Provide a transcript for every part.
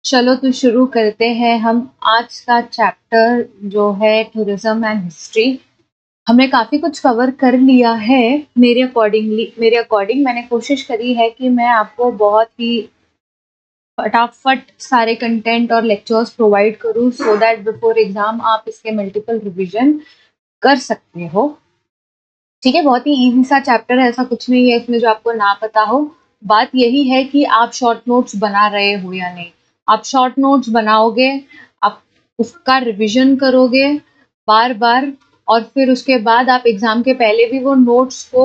चलो तो शुरू करते हैं हम आज का चैप्टर जो है टूरिज्म एंड हिस्ट्री। हमने काफ़ी कुछ कवर कर लिया है। मेरे अकॉर्डिंग मैंने कोशिश करी है कि मैं आपको बहुत ही फटाफट सारे कंटेंट और लेक्चर्स प्रोवाइड करूँ सो दैट बिफोर एग्ज़ाम आप इसके मल्टीपल रिवीजन कर सकते हो। ठीक है, बहुत ही ईज़ी सा चैप्टर है, ऐसा कुछ नहीं है इसमें जो आपको ना पता हो। बात यही है कि आप शॉर्ट नोट्स बना रहे हो या नहीं। आप शॉर्ट नोट्स बनाओगे, आप उसका रिविज़न करोगे बार-बार और फिर उसके बाद आप एग्ज़ाम के पहले भी वो नोट्स को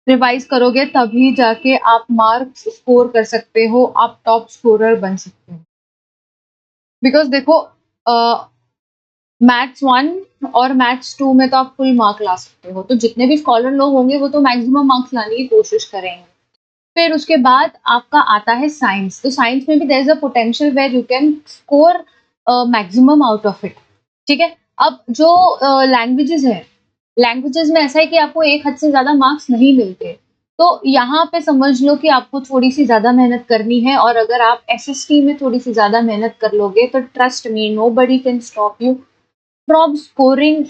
रिवाइज़ करोगे तभी जाके आप मार्क्स स्कोर कर सकते हो, आप टॉप स्कोरर बन सकते हो। बिकॉज़ देखो मैथ्स 1 और मैथ्स 2 में तो आप फुल मार्क ला सकते हो, तो जितने भी स्कॉलर लोग होंगे वो तो मैक्सिमम मार्क्स लाने की कोशिश करेंगे। फिर उसके बाद आपका आता है साइंस, तो साइंस में भी there is a potential where you can score maximum out of it. ठीक है? अब जो लैंग्वेजेज़ है, लैंग्वेजेज़ में ऐसा है कि आपको एक हद से ज़्यादा मार्क्स नहीं मिलते। तो यहाँ पे समझ लो कि आपको थोड़ी-सी ज़्यादा मेहनत करनी है और अगर आप एसएसटी में थोड़ी-सी ज़्यादा मेहनत कर लोगे तो trust me nobody can stop you from scoring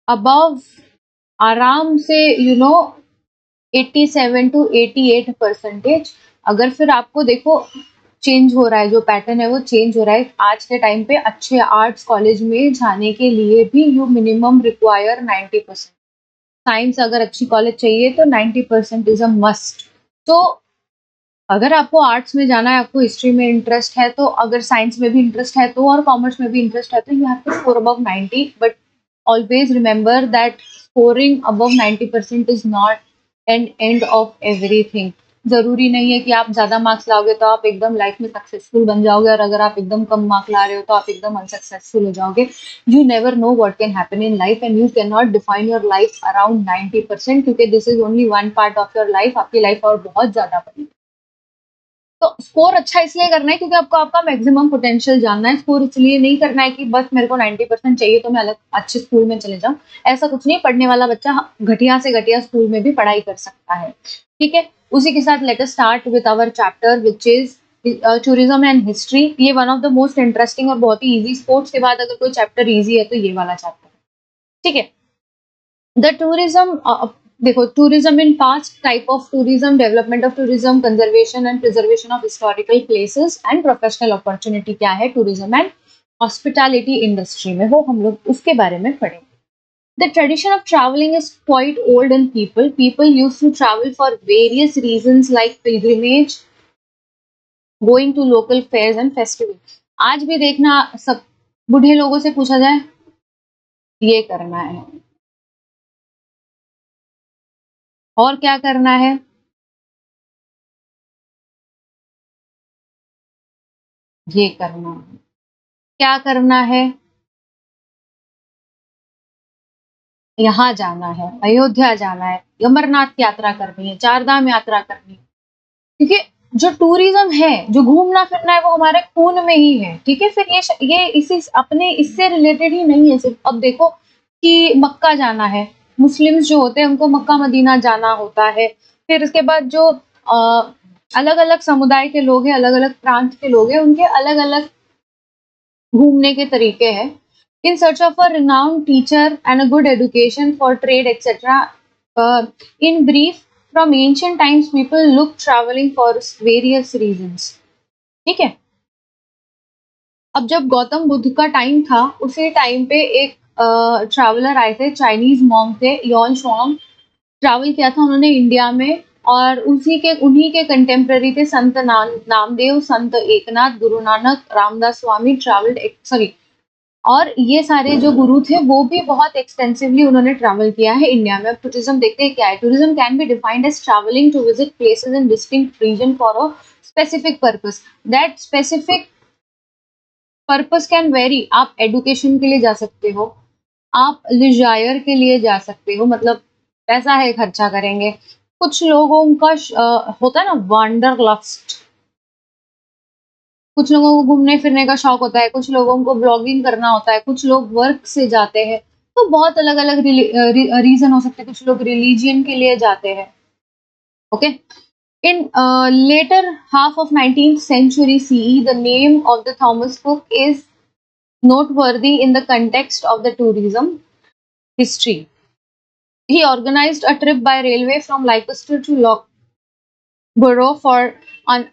above आराम से 87 टू 88%। अगर फिर आपको देखो चेंज हो रहा है, जो पैटर्न है वो चेंज हो रहा है। आज के टाइम पे अच्छे आर्ट्स कॉलेज में जाने के लिए भी यू मिनिमम रिक्वायर 90%। साइंस अगर अच्छी कॉलेज चाहिए तो 90% इज़ अ मस्ट। तो अगर आपको आर्ट्स में जाना है, आपको हिस्ट्री में इंटरेस्ट है तो, अगर साइंस में भी इंटरेस्ट है तो और कॉमर्स में भी इंटरेस्ट है तो you have to score above 90, but always remember that scoring above 90% is not an end of everything। ज़रूरी नहीं है कि आप ज़्यादा मार्क्स लाओगे तो आप एकदम लाइफ में सक्सेसफुल बन जाओगे और अगर आप एकदम कम मार्क ला रहे हो तो आप एकदम अनसक्सेसफुल हो जाओगे। You never know what can happen in life and you can not define your life around 90%, क्योंकि this is only one part of your life. आपकी लाइफ और बहुत ज़्यादा बड़ी है। तो स्कोर अच्छा इसलिए करना है क्योंकि आपको आपका मैक्सिमम पोटेंशियल जानना है। स्कोर इसलिए नहीं करना है कि बस मेरे को 90% चाहिए तो मैं अलग अच्छे स्कूल में चले जाऊँ। ऐसा कुछ नहीं है, पढ़ने वाला बच्चा घटिया से घटिया स्कूल में भी पढ़ाई कर सकता है। ठीक है? उसी के साथ let us start with our chapter which is tourism and history. ये one of the most interesting और बहुत ही ईज़ी, स्पोर्ट्स के बाद अगर कोई चैप्टर ईज़ी है तो ये वाला चैप्टर है। ठीक है? The tourism, देखो tourism in past, type of tourism, development of tourism, conservation and preservation of historical places and professional opportunity क्या है tourism and hospitality industry में, वो हम लोग उसके बारे में पढ़ेंगे। The tradition of traveling is quite old in people. People used to travel for various reasons like pilgrimage, going to local fairs and festivals। आज भी देखना, सब बूढ़े लोगों से पूछा जाए ये करना है और क्या करना है, ये करना है। क्या करना है, यहाँ जाना है, अयोध्या जाना है, अमरनाथ यात्रा करनी है, चार धाम यात्रा करनी है। क्योंकि जो टूरिज्म है, जो घूमना फिरना है, वो हमारे खून में ही है। ठीक है? फिर ये इसी अपने इससे रिलेटेड ही नहीं है सिर्फ। अब देखो कि मक्का जाना है, मुस्लिम्स जो होते हैं उनको मक्का मदीना जाना होता है। फिर उसके बाद जो अलग अलग समुदाय के लोग हैं, अलग अलग प्रांत के लोग हैं, उनके अलग अलग घूमने के तरीके हैं। In search of a renowned teacher and a good education for trade, etc. In brief, from ancient times, people look traveling for various reasons. ठीक है? अब जब गौतम बुद्ध का टाइम था, उसी टाइम पे एक ट्रैवलर आए थे, चाइनीज मॉन्क थे, यॉन स्वांग। ट्रैवल किया था उन्होंने इंडिया में और उन्हीं के कंटेम्प्रेरी थे संत नामदेव, संत एकनाथ, गुरु नानक, रामदास स्वामी। सॉरी, और ये सारे जो गुरु थे वो भी बहुत एक्सटेंसिवली उन्होंने ट्रैवल किया है इंडिया में। अब टूरिज्म देखते हैं क्या है। Tourism can be defined as travelling to visit places in distinct region for a specific purpose. That specific purpose can vary. आप एडुकेशन के लिए जा सकते हो, आप लिजायर के लिए जा सकते हो, मतलब पैसा है खर्चा करेंगे। कुछ लोगों का होता है ना वांडरलस्ट, कुछ लोगों को घूमने फिरने का शौक होता है, कुछ लोगों को ब्लॉगिंग करना होता है, कुछ लोग वर्क से जाते हैं। तो बहुत अलग अलग रीजन हो सकते हैं। कुछ लोग रिलीजियन के लिए जाते हैं। Okay, In later half of 19th century CE, the name of the Thomas Cook is noteworthy in the context of the tourism history. He organized a trip by railway from Leicester to Loughborough for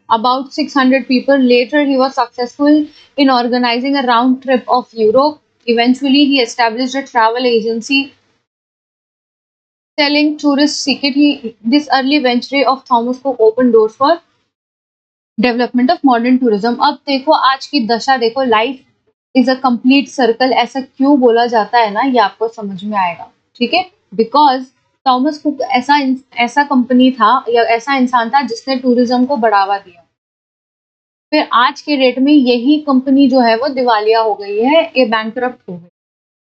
about 600 people. Later, he was successful in organizing a round trip of Europe. Eventually, he established a travel agency selling tourist ticket. This early venture of Thomas Cook opened doors for development of modern tourism. अब देखो आज की दशा देखो, life is a complete circle, ऐसा क्यों बोला जाता है ना, ये आपको समझ में आएगा. ठीक है, बिकॉज थॉमस कुक ऐसा ऐसा कंपनी था या ऐसा इंसान था जिसने टूरिज्म को बढ़ावा दिया. फिर आज के डेट में यही कंपनी जो है वो दिवालिया हो गई है, ये बैंकरप्ट हो गई.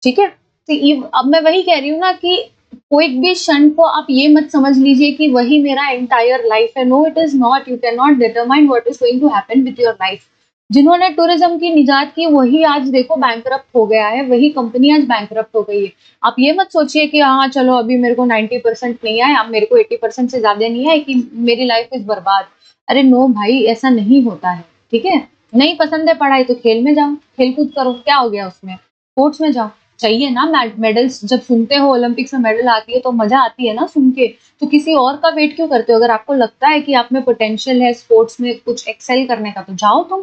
ठीक है, तो अब मैं वही कह रही हूँ ना कि कोई भी क्षण को आप ये मत समझ लीजिए कि वही मेरा एंटायर लाइफ है. No, it is not. You can not determine what is going to happen with your life. जिन्होंने टूरिज्म की निजात की वही आज देखो बैंकरप्ट हो गया है, वही कंपनी आज बैंकरप्ट हो गई है. आप ये मत सोचिए कि हाँ चलो अभी मेरे को 90% नहीं आए, अब मेरे को 80% से ज्यादा नहीं है कि मेरी लाइफ इज बर्बाद. अरे नो भाई, ऐसा नहीं होता है. ठीक है, नहीं पसंद है पढ़ाई तो खेल में जाओ, खेल कूद करो, क्या हो गया उसमें, स्पोर्ट्स में जाओ. चाहिए ना मेडल्स, जब सुनते हो ओलंपिक्स में मेडल आती है तो मजा आती है ना सुन के. तो किसी और का वेट क्यों करते हो? अगर आपको लगता है कि आप में पोटेंशियल है स्पोर्ट्स में कुछ एक्सेल करने का, तो जाओ तुम.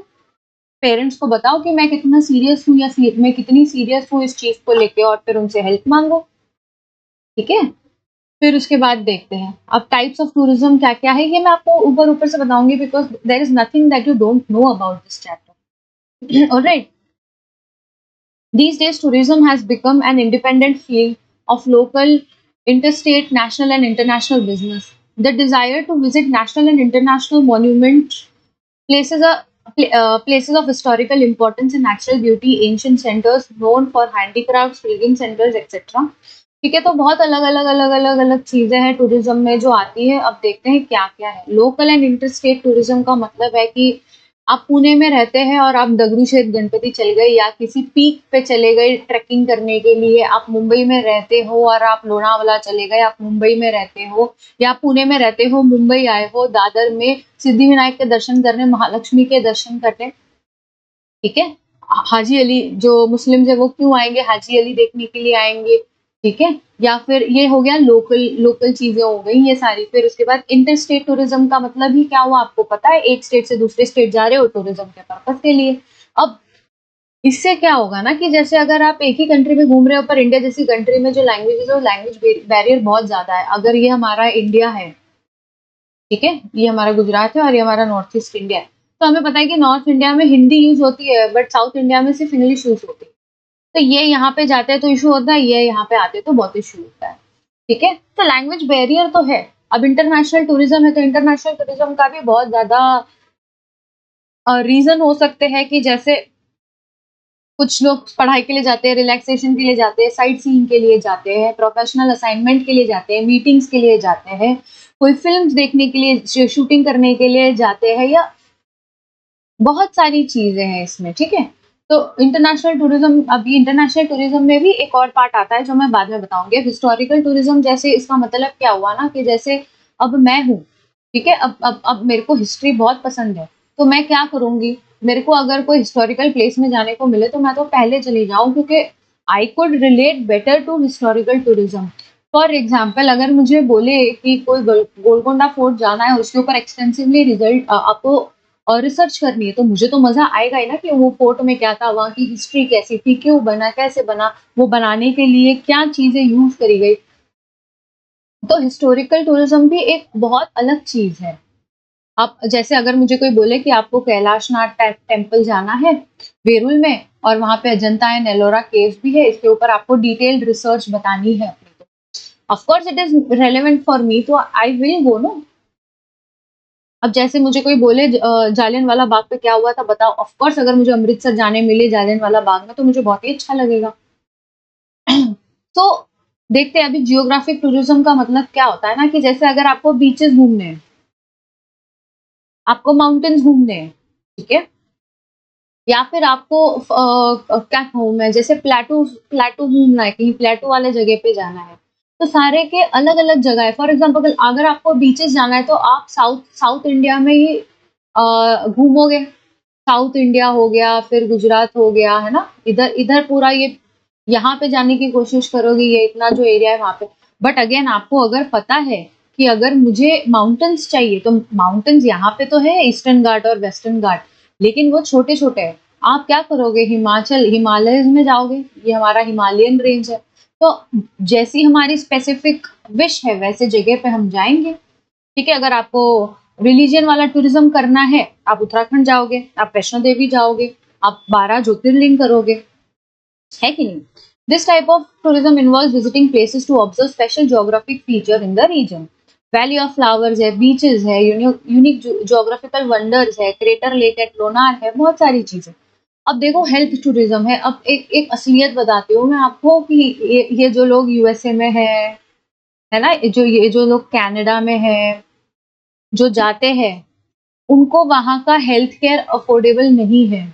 पेरेंट्स को बताओ कि मैं कितना सीरियस हूँ या मैं कितनी सीरियस हूँ इस चीज को लेके, और फिर उनसे हेल्प मांगो. ठीक है, फिर उसके बाद देखते हैं अब टाइप्स ऑफ टूरिज्म क्या क्या है. ये मैं आपको ऊपर ऊपर से बताऊंगी because there is nothing that you don't know about this chapter. Alright. These days, tourism has become an independent field of local, interstate, national, and international business. The desire to visit national and international monuments, places, places of historical importance and natural beauty, ancient centers known for handicrafts, pilgrim centers, etc. ठीक है, तो बहुत अलग अलग चीजें हैं tourism में जो आती है. अब देखते हैं क्या क्या है. लोकल एंड इंटरस्टेट टूरिज्म का मतलब है कि आप पुणे में रहते हैं और आप दगड़ूशेठ गणपति चले गए या किसी पीक पे चले गए ट्रैकिंग करने के लिए. आप मुंबई में रहते हो और आप लोनावाला चले गए. आप मुंबई में रहते हो या पुणे में रहते हो, मुंबई आए हो दादर में सिद्धिविनायक के दर्शन करने, महालक्ष्मी के दर्शन करने. ठीक है, हाजी अली जो मुस्लिम है वो क्यों आएंगे? हाजी अली देखने के लिए आएंगे. ठीक है, या फिर ये हो गया लोकल लोकल चीजें हो गई ये सारी. फिर उसके बाद इंटर स्टेट टूरिज्म का मतलब ही क्या हुआ आपको पता है? एक स्टेट से दूसरे स्टेट जा रहे हो टूरिज्म के पर्पज के लिए. अब इससे क्या होगा ना कि जैसे अगर आप एक ही कंट्री में घूम रहे हो, पर इंडिया जैसी कंट्री में जो लैंग्वेज है, लैंग्वेज बैरियर बहुत ज्यादा है. अगर ये हमारा इंडिया है, ठीक है, ये हमारा गुजरात है और ये हमारा नॉर्थ ईस्ट इंडिया है, तो हमें पता है कि नॉर्थ इंडिया में हिंदी यूज होती है बट साउथ इंडिया में सिर्फ इंग्लिश यूज होती है. तो ये यहाँ पे जाते हैं तो इशू होता है, ये यहाँ पे आते हैं तो बहुत इशू होता है. ठीक है, तो लैंग्वेज बैरियर तो है. अब इंटरनेशनल टूरिज्म है तो इंटरनेशनल टूरिज्म का भी बहुत ज्यादा रीजन हो सकते हैं कि जैसे कुछ लोग पढ़ाई के लिए जाते हैं, रिलैक्सेशन के लिए जाते हैं, साइट सीइंग के लिए जाते हैं, प्रोफेशनल असाइनमेंट के लिए जाते हैं, मीटिंग्स के लिए जाते हैं, कोई फिल्म्स देखने के लिए, शूटिंग करने के लिए जाते हैं, या बहुत सारी चीजें हैं इसमें. ठीक है, तो इंटरनेशनल टूरिज्म, अभी इंटरनेशनल टूरिज्म में भी एक और पार्ट आता है जो मैं बाद में बताऊंगी. हिस्टोरिकल टूरिज्म जैसे इसका मतलब क्या हुआ ना कि जैसे अब मैं हूँ, ठीक है, अब मेरे को हिस्ट्री बहुत पसंद है, तो मैं क्या करूंगी, मेरे को अगर कोई हिस्टोरिकल प्लेस में जाने को मिले तो मैं तो पहले चली जाऊं क्योंकि I could relate better to historical tourism. For example, अगर मुझे बोले कि कोई गोलकोंडा फोर्ट जाना है, उसके ऊपर एक्सटेंसिवली रिजल्ट आपको और रिसर्च करनी है, तो मुझे तो मजा आएगा ही ना कि वो फोर्ट में क्या था, वहाँ की हिस्ट्री कैसी थी, क्यों बना, कैसे बना, वो बनाने के लिए क्या चीजें यूज करी गई. तो हिस्टोरिकल टूरिज्म भी एक बहुत अलग चीज है. आप जैसे अगर मुझे कोई बोले कि आपको कैलाशनाथ टेम्पल जाना है वेरूल में, और वहां पे अजंता एंड एलोरा केव्स भी है, इसके ऊपर आपको डिटेल्ड रिसर्च बतानी है अपनी, तो of course it is relevant for me, तो आई विल गो नो. अब जैसे मुझे कोई बोले जालियनवाला बाग पे क्या हुआ था बताओ, ऑफ कोर्स अगर मुझे अमृतसर जाने मिले जालियनवाला बाग में तो मुझे बहुत ही अच्छा लगेगा. तो देखते हैं अभी जियोग्राफिक टूरिज्म का मतलब क्या होता है ना कि जैसे अगर आपको बीचेस घूमने हैं, आपको माउंटेन्स घूमने हैं, ठीक है, या फिर आपको क्या कहूँ मैं, जैसे प्लेटू प्लेटू घूमना है, कहीं प्लेटू वाले जगह पे जाना है, तो सारे के अलग-अलग जगह है। फॉर एग्ज़ाम्पल अगर आपको बीचेस जाना है तो आप साउथ साउथ इंडिया में ही घूमोगे। साउथ इंडिया हो गया, फिर गुजरात हो गया, है ना? इधर इधर पूरा ये यहाँ पे जाने की कोशिश करोगे, ये इतना जो एरिया है वहाँ पे। बट अगेन आपको अगर पता है कि अगर मुझे माउंटेन्स चाहिए, तो माउंटेन्स यहाँ पे तो है ईस्टर्न घाट और वेस्टर्न घाट, लेकिन वो छोटे-छोटे हैं। आप क्या करोगे हिमालयज़ में जाओगे, ये हमारा हिमालयन रेंज है। तो जैसी हमारी स्पेसिफिक विश है वैसे जगह पे हम जाएँगे। ठीक है, अगर आपको रिलीजन वाला टूरिज्म करना है, आप उत्तराखंड जाओगे, आप वैष्णो देवी जाओगे, आप 12 ज्योतिर्लिंग करोगे, है कि नहीं? This type of tourism involves visiting places to observe special geographic feature in the region. Valley of flowers है, बीचेस है, यूनिक ज्योग्राफिकल वंडर्स है, क्रेटर लेक है, लोनार है, बहुत सारी चीजें। अब देखो हेल्थ टूरिज्म है। अब एक एक असलियत बताती हूँ मैं आपको कि ये जो लोग यूएसए में है ना? ये जो लोग कनाडा में है, जो जाते हैं, उनको वहाँ का हेल्थ केयर अफोर्डेबल नहीं है।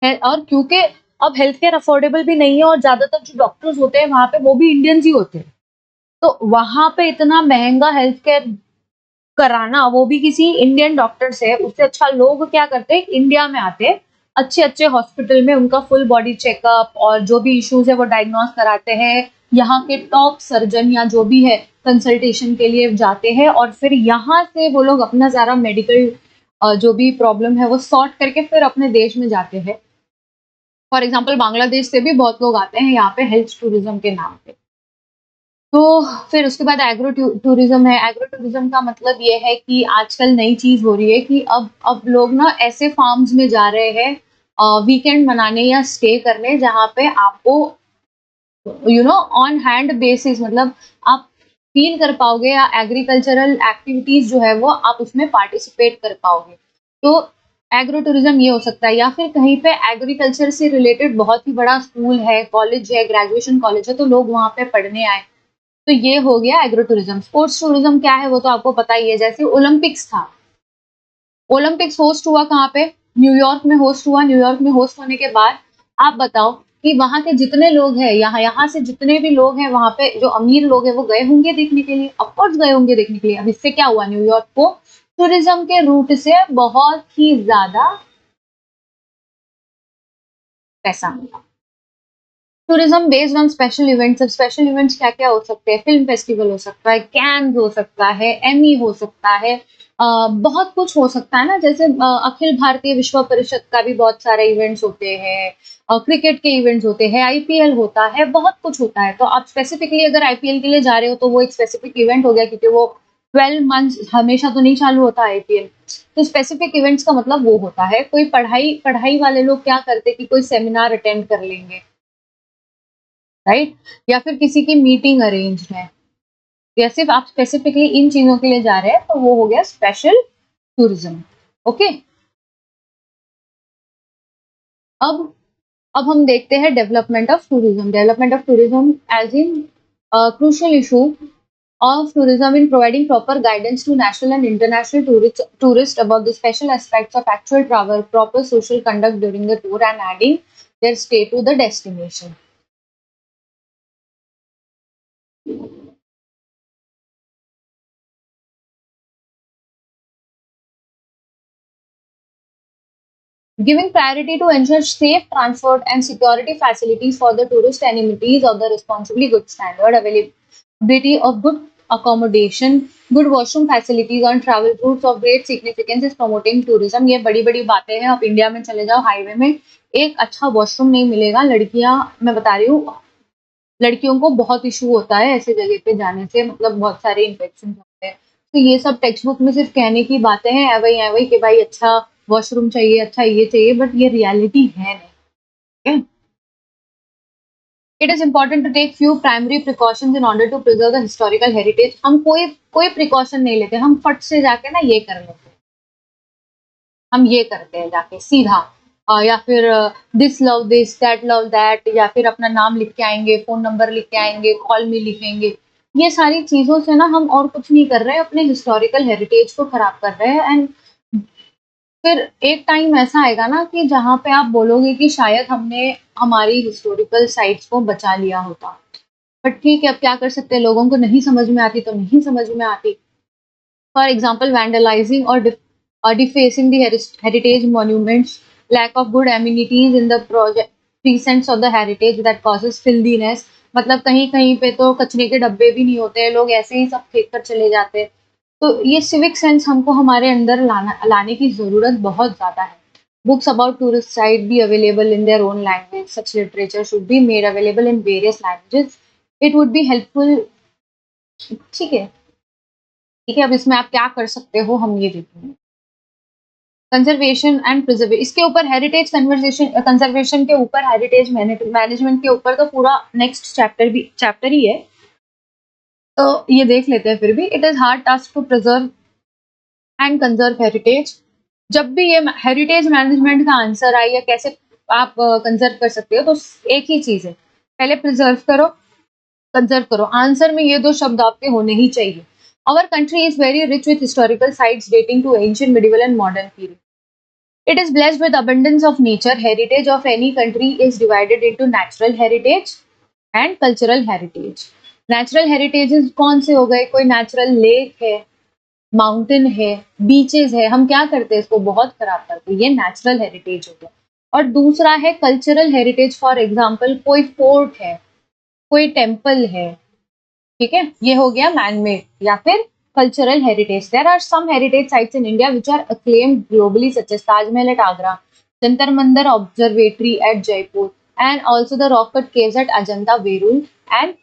और क्योंकि अब हेल्थ केयर अफोर्डेबल भी नहीं है और ज्यादातर जो डॉक्टर्स होते हैं वहां पे वो भी इंडियंस ही होते हैं, तो वहां पे इतना महंगा हेल्थ केयर कराना, वो भी किसी इंडियन डॉक्टर से, उससे अच्छा लोग क्या करते हैं, इंडिया में आते हैं, अच्छे अच्छे हॉस्पिटल में उनका फुल बॉडी चेकअप और जो भी इश्यूज है वो डायग्नोस कराते हैं। यहाँ के टॉप सर्जन या जो भी है कंसल्टेशन के लिए जाते हैं और फिर यहाँ से वो लोग अपना सारा मेडिकल जो भी प्रॉब्लम है वो सॉर्ट करके फिर अपने देश में जाते हैं। फॉर एग्जाम्पल बांग्लादेश से भी बहुत लोग आते हैं यहाँ पे हेल्थ टूरिज्म के नाम पे। तो फिर उसके बाद एग्रो टूरिज्म है। एग्रो टूरिज्म का मतलब ये है कि आजकल नई चीज हो रही है कि अब लोग ना ऐसे फार्म्स में जा रहे हैं वीकेंड मनाने या स्टे करने, जहाँ पे आपको ऑन हैंड बेसिस, मतलब आप फील कर पाओगे या एग्रीकल्चरल एक्टिविटीज जो है वो आप उसमें पार्टिसिपेट कर पाओगे। तो एग्रो टूरिज्म ये हो सकता है, या फिर कहीं पे एग्रीकल्चर से रिलेटेड बहुत ही बड़ा स्कूल है, कॉलेज है, ग्रेजुएशन कॉलेज है, तो लोग वहां पे पढ़ने आए, तो ये हो गया एग्रो टूरिज्म। स्पोर्ट्स टूरिज्म क्या है वो तो आपको पता ही है, जैसे ओलंपिक्स था, ओलंपिक्स होस्ट हुआ कहाँ पे, न्यूयॉर्क में होस्ट हुआ। न्यूयॉर्क में होस्ट होने के बाद आप बताओ कि वहां के जितने लोग हैं, यहाँ से जितने भी लोग हैं वहां पे, जो अमीर लोग हैं वो गए होंगे देखने के लिए, ऑफकोर्स गए होंगे देखने के लिए। अब इससे क्या हुआ, न्यूयॉर्क को टूरिज्म के रूट से बहुत ही ज्यादा पैसा मिला। Tourism based on special events. अब स्पेशल इवेंट्स क्या क्या हो सकते हैं, फिल्म फेस्टिवल हो सकता है, कैन्स हो सकता है, एमी हो सकता है, बहुत कुछ हो सकता है ना। जैसे अखिल भारतीय विश्व परिषद का भी बहुत सारे इवेंट्स होते हैं, क्रिकेट के इवेंट्स होते हैं, आईपीएल होता है, बहुत कुछ होता है। तो आप स्पेसिफिकली अगर आईपीएल के लिए जा रहे हो तो वो एक स्पेसिफिक इवेंट हो गया, क्योंकि वो 12 मंथ्स हमेशा तो नहीं चालू होता आईपीएल। तो स्पेसिफिक इवेंट्स का मतलब वो होता है। कोई पढ़ाई पढ़ाई वाले लोग क्या करते हैं कि कोई सेमिनार अटेंड कर लेंगे, राइट, या फिर किसी की मीटिंग अरेंज है, या सिर्फ आप स्पेसिफिकली इन चीजों के लिए जा रहे हैं, तो वो हो गया स्पेशल टूरिज्म। ओके, अब अब हम देखते हैं development of tourism. Development of tourism as in crucial issue of tourism in providing proper guidance to national and international tourists about the special aspects of actual travel, proper social conduct during the tour, and adding their stay to the destination. Giving priority to ensure safe transport and security facilities for the tourist amenities of the responsibly good standard, availability of good accommodation, good washroom facilities on travel routes of great significance is promoting tourism। ये बड़ी बड़ी बातें हैं। आप India में चले जाओ, highway में एक अच्छा वॉशरूम नहीं मिलेगा। लड़कियां, मैं बता रही हूँ, लड़कियों को बहुत इशू होता है ऐसे जगह पे जाने से, मतलब बहुत सारे इन्फेक्शन होते हैं। तो ये सब टेक्स्ट बुक में सिर्फ कहने की बातें हैं, है वही कि भाई अच्छा वॉशरूम चाहिए, अच्छा ये चाहिए, बट ये रियलिटी है नहीं। It is important to take few primary precautions in order to preserve the historical heritage. हम कोई कोई प्रिकॉशन नहीं लेते, हम फट से जाके ना ये कर लेते हैं, हम ये करते हैं जाके सीधा, या फिर this love this, that love that, या फिर अपना नाम लिख के आएंगे, फोन नंबर लिख के आएंगे, कॉल में लिखेंगे। ये सारी चीजों से ना हम और कुछ नहीं कर रहे हैं, अपने हिस्टोरिकल हेरिटेज को खराब कर रहे हैं। एंड फिर एक टाइम ऐसा आएगा ना कि जहाँ पे आप बोलोगे कि शायद हमने हमारी हिस्टोरिकल साइट्स को बचा लिया होता। बट ठीक है, अब क्या कर सकते हैं, लोगों को नहीं समझ में आती तो नहीं समझ में आती। For example, vandalizing or defacing the heritage monuments, lack of good amenities in the project precincts of the heritage that causes filthiness. मतलब कहीं कहीं पे तो कचरे के डब्बे भी नहीं होते हैं, लोग ऐसे ही सब फेंक कर चले जाते हैं। तो ये सिविक सेंस हमको हमारे अंदर लाने की जरूरत बहुत ज्यादा है। Books about tourist site be available in their own language. Such literature should be made available in various languages. It would be helpful. ठीक है, ठीक है, अब इसमें आप क्या कर सकते हो हम ये देखेंगे। कंजर्वेशन एंड प्रिजर्वेशन, इसके ऊपर हेरिटेज कन्वर्सेशन कंजर्वेशन के ऊपर, हेरिटेज मैनेजमेंट के ऊपर तो पूरा नेक्स्ट चैप्टर ही है, तो ये देख लेते हैं। फिर भी it is hard task to preserve and conserve heritage. जब भी ये हेरिटेज मैनेजमेंट का आंसर आए या कैसे आप कंजर्व कर सकते हो, तो एक ही चीज है, पहले प्रिजर्व करो, कंजर्व करो। आंसर में ये दो शब्द आपके होने ही चाहिए। Our country is very rich with historical sites dating to ancient, medieval, and modern period. It is blessed with abundance of nature. Heritage of any country is divided into natural heritage and cultural heritage. Natural heritages कौन से हो गए? कोई natural lake है, mountain है, beaches है, हम क्या करते हैं, इसको बहुत खराब करते हैं, ये नेचुरल हेरिटेज हो गया। और दूसरा है कल्चरल हेरिटेज, फॉर एग्जाम्पल कोई फोर्ट है, कोई टेम्पल है, ठीक है, ये हो गया मैनमेड या फिर cultural heritage. There are some heritage sites in India which are acclaimed globally, such as Taj Mahal at Agra, Jantar Mantar observatory at Jaipur, and also the rock cut caves at Ajanta Verul and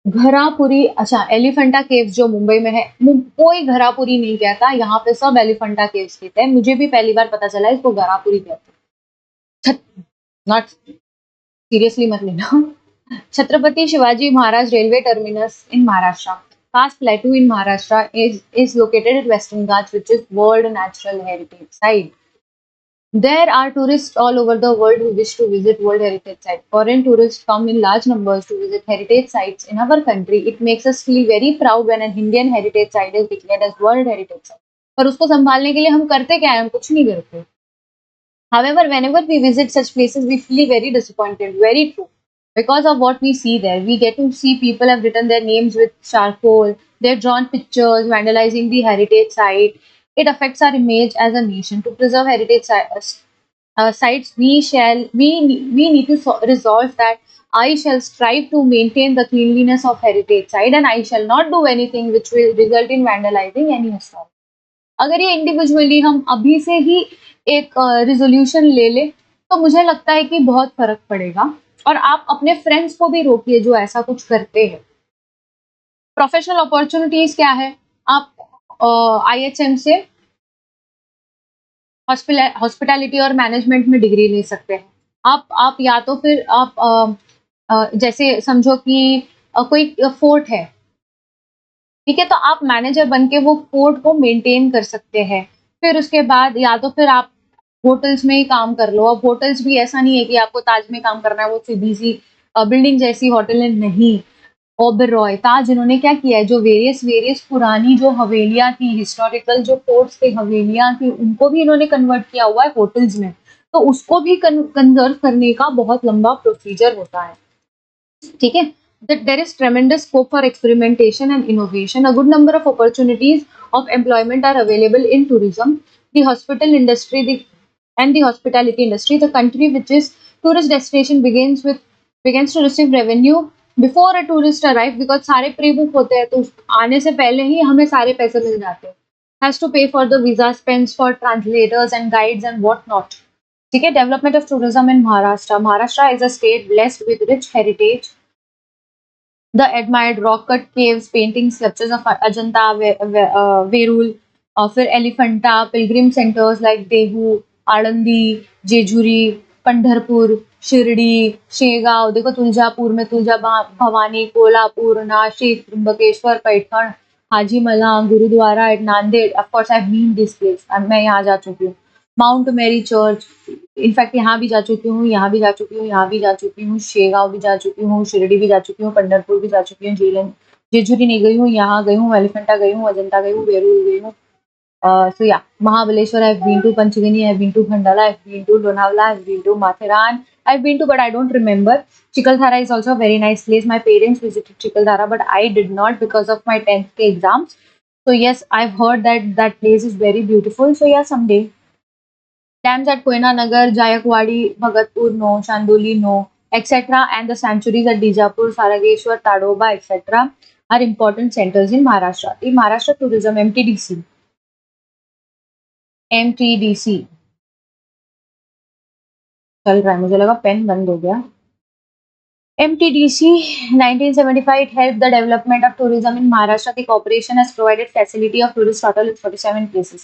Gharapuri. अच्छा, एलिफेंटा केव्स जो मुंबई में है, कोई घरापुरी नहीं कहता, यहाँ पे सब एलिफेंटा केव्स कहते हैं। मुझे भी पहली बार पता चला इसको घरापुरी कहते हैं। नॉट सीरियसली मत लेना। Chhatrapati Shivaji Maharaj Railway Terminus in Maharashtra. Caste Plateau in Maharashtra is located at Western Ghats, which is World Natural Heritage Site. There are tourists all over the world who wish to visit World Heritage Site. Foreign tourists come in large numbers to visit heritage sites in our country. It makes us feel very proud when an Indian heritage site is declared as World Heritage Site. पर उसको संभालने के लिए हम करते क्या है? हम कुछ नहीं करते. However, whenever we visit such places, we feel very disappointed. Very true. Because of what we see there, we get to see people have written their names with charcoal, they've drawn pictures, vandalizing the heritage site. It affects our image as a nation. To preserve heritage sites, we need to resolve that I shall strive to maintain the cleanliness of heritage site, and I shall not do anything which will result in vandalizing any historic. अगर ये individually हम अभी से ही एक resolution ले ले, तो मुझे लगता है कि बहुत फर्क पड़ेगा। और आप अपने फ्रेंड्स को भी रोकिए जो ऐसा कुछ करते हैं। प्रोफेशनल अपॉर्चुनिटीज क्या है? आप IHM से हॉस्पिटैलिटी और मैनेजमेंट में डिग्री ले सकते हैं। आप या तो फिर आप जैसे समझो कि कोई फोर्ट है, ठीक है, तो आप मैनेजर बन के वो फोर्ट को मेंटेन कर सकते हैं। फिर उसके बाद या तो फिर आप होटल्स में ही काम कर लो। अब होटल्स भी ऐसा नहीं है कि आपको ताज में काम करना है, वो सीधी सी बिल्डिंग जैसी होटल है, नहीं। ओबेरॉय, ताज इन्होंने क्या किया है, जो वेरियस पुरानी जो हवेलियां थी, हिस्टोरिकल जो फोर्ट्स थे, हवेलियां थी, उनको भी इन्होंने कन्वर्ट किया हुआ है होटल्स में। तो उसको भी कंजर्व करने का बहुत लंबा प्रोसीजर होता है, ठीक है। That there is tremendous scope for experimentation and innovation. A good number of opportunities of employment are available in tourism, the hospital industry, and the hospitality industry. The country which is tourist destination begins to receive revenue before a tourist arrive, because सारे pre book होते हैं, तो आने से पहले ही हमें सारे पैसे मिल जाते हैं। Has to pay for the visa, spends for translators and guides and what not. ठीक है। Development of tourism in Maharashtra. Maharashtra is a state blessed with rich heritage. The admired rock cut caves, paintings, sculptures of Ajanta, Verul, फिर Elephanta, pilgrim centres like Dehu, Alandi, Jejuri, Pandharpur, Shirdi, Shegaon, देखो तुलजापुर में Tulja Bhavani, Kolhapur, Nashik, Trimbakeshwar, Paithan, Hajimalang, gurdwara at Nanded. Of course I have been this place, मैं यहाँ जा चुकी हूँ। Mount मेरी church, in fact यहाँ भी जा चुकी हूँ, यहाँ भी जा चुकी हूँ, यहाँ भी जा चुकी हूँ, शेगांव भी जा चुकी हूँ, शिरडी भी जा चुकी हूँ, पंढरपुर भी जा चुकी हूँ, जेजुरी नहीं गई हूँ, यहाँ गई हूँ, एलिफेंटा गई हूँ, अजंता गई हूँ, वेरूल गई हूँ। So yeah, Mahabaleshwar, I've been to Panchgani, I've been to Khandala, I've been to Lonavala, I've been to Mathiran, I've been to, but I don't remember. Chikhaldhara is also a very nice place. My parents visited Chikhaldhara, but I did not because of my 10th exams. So yes, I've heard that that place is very beautiful. So yeah, someday. Dams at Koina Nagar, Jayakwadi, Bhagatpur, no, Chandoli, no, etc. And the sanctuaries at Dijapur, Sarageshwar, Tadoba, etc. are important centers in Maharashtra. The Maharashtra Tourism MTDC. MTDC चल रहा है, मुझे लगा pen बंद हो गया. MTDC 1975 it helped the development of tourism in Maharashtra. The corporation has provided facility of tourist hotel at 47 places.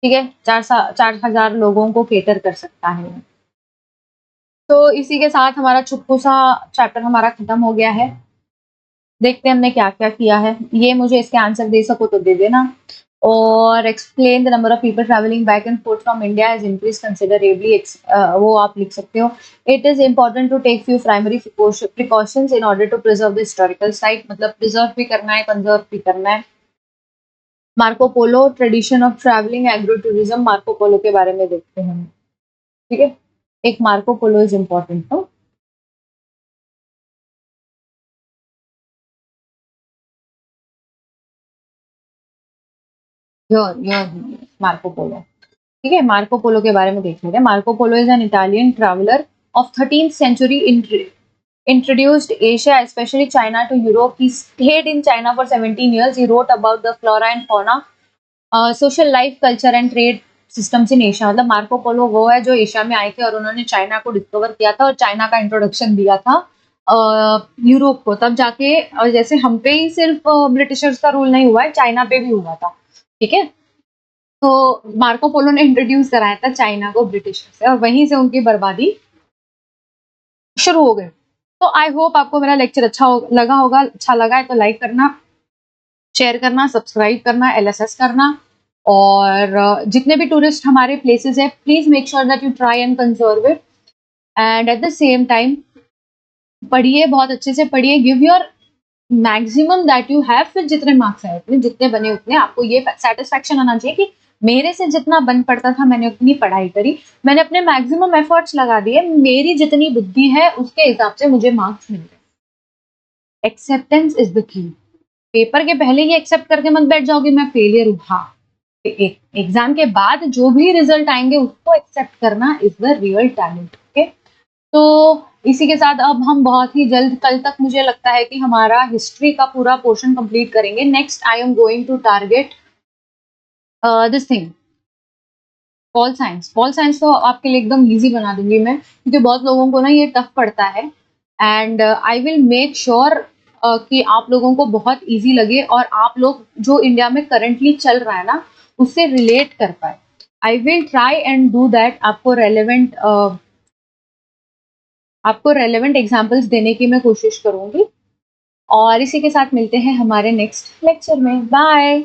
ठीक है, 4,000 लोगों को केटर कर सकता है. तो इसी के साथ हमारा चुप्पू सा चैप्टर हमारा खत्म हो गया है. देखते हैं हमने क्या क्या किया है. ये मुझे इसके आंसर दे सको तो दे देना. और explain the number of people travelling back and forth from India has increase considerably. वो आप लिख सकते हो. It is important to take few primary precautions in order to preserve the historical site. मतलब प्रिजर्व भी करना है, कंजर्व भी करना है. Marco Polo tradition of travelling agro tourism. Marco Polo के बारे में देखते हैं. ठीक है, एक मार्को पोलो इज इम्पोर्टेंट. तो मार्को पोलो. ठीक है, मार्को पोलो के बारे में देख लेते हैं. Marco Polo is an Italian traveller of 13th century introduced Asia, especially China, to Europe. He stayed in China for 17 years. He wrote about the flora and fauna, social life, culture and trade systems in Asia. मतलब Marco Polo वो है जो Asia में आए थे और उन्होंने China को डिस्कवर किया था और चाइना का इंट्रोडक्शन दिया था यूरोप को. तब जाके जैसे हम पे ही सिर्फ ब्रिटिशर्स का रूल नहीं हुआ है, चाइना पे भी हुआ था. ठीक है, तो मार्को पोलो ने इंट्रोड्यूस कराया था चाइना को ब्रिटिशर्स से और वहीं से उनकी बर्बादी शुरू हो गई. तो आई होप आपको मेरा लेक्चर अच्छा लगा होगा. अच्छा लगा है तो लाइक करना, शेयर करना, सब्सक्राइब करना, LSS करना. और जितने भी टूरिस्ट हमारे प्लेसेस है, please make sure that you try and conserve it. And at the same time पढ़िए, बहुत अच्छे से पढ़िए. Give your maximum that you have. फिर जितने मार्क्स आए उतने, जितने बने उतने. आपको ये सेटिस्फैक्शन आना चाहिए कि मेरे से जितना बन पड़ता था मैंने उतनी पढ़ाई करी, मैंने अपने मैक्सिमम एफर्ट्स लगा दिए, मेरी जितनी बुद्धि है उसके हिसाब से मुझे मार्क्स मिल गए. Acceptance is the key. Paper के पहले ही एक्सेप्ट करके मत बैठ जाओगे मैं फेलियर हूँ. हाँ, एग्जाम के बाद जो भी रिजल्ट आएंगे उसको एक्सेप्ट करना is the real talent. Okay, तो इसी के साथ अब हम बहुत ही जल्द, कल तक मुझे लगता है कि हमारा हिस्ट्री का पूरा पोर्शन कंप्लीट करेंगे. Next I am going to target this thing, pol science. Pol science तो आपके लिए एकदम इजी बना दूंगी मैं, क्योंकि बहुत लोगों को ना ये टफ पड़ता है. And I will make sure कि आप लोगों को बहुत इजी लगे और आप लोग जो इंडिया में करंटली चल रहा है ना उससे रिलेट कर पाए. I will try and do that. आपको रेलेवेंट एग्जाम्पल्स देने की मैं कोशिश करूंगी. और इसी के साथ मिलते हैं हमारे नेक्स्ट लेक्चर में. बाय.